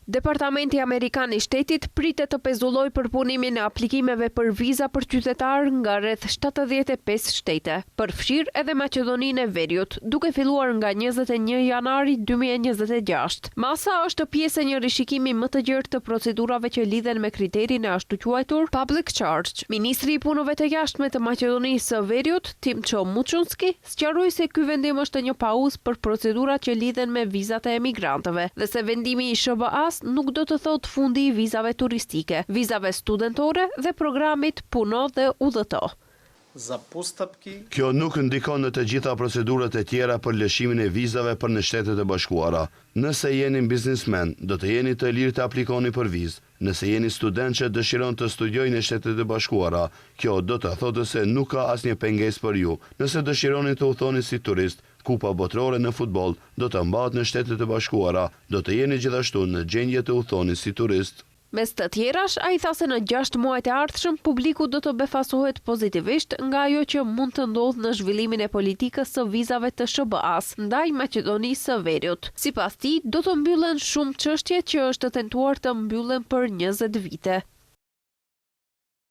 Departamenti Amerikan i Shtetit pritet të pezullojë përpunimin e aplikimeve për viza për qytetarë nga rreth 75 shtete, përfshirë edhe Maqedoninë e Veriut, duke filluar nga 21 janari 2026. Masa është pjesë e një rishikimi më të gjerë të procedurave që lidhen me kriterin e ashtu quajtur public charge. Ministri i punëve të jashtme të Maqedonisë së Veriut, Timço Muçunski, sqaroi se ky vendim është një pauzë për procedurat që lidhen me vizat e emigrantëve dhe se vendimi i SBA-s nuk do të thotë fundi i vizave turistike, vizave studentore dhe programit Puno dhe udhëto. Kjo nuk ndikon në të gjitha procedurat e tjera për lëshimin e vizave për në Shtetet e Bashkuara. Nëse jeni biznesmen, do të jeni të lirë të aplikoni për vizë. Nëse jeni student që dëshiron të studiojë në Shtetet e Bashkuara, kjo do të thotë se nuk ka asnjë pengesë për ju. Nëse dëshironi të udhëtoni si turist, Kupa botërore në futboll do të mbahet në Shtetet e Bashkuara, do të jeni gjithashtu në gjendje të udhëtoni si turist. Mes të tjerash, ai tha se në 6 muajt e ardhshëm publiku do të befasohet pozitivisht nga ajo që mund të ndodhë në zhvillimin e politikës së vizave të SBA-s ndaj Maqedonisë së Veriut. Sipas tij, do të mbyllen shumë çështje që është tentuar të mbyllen për 20 vite.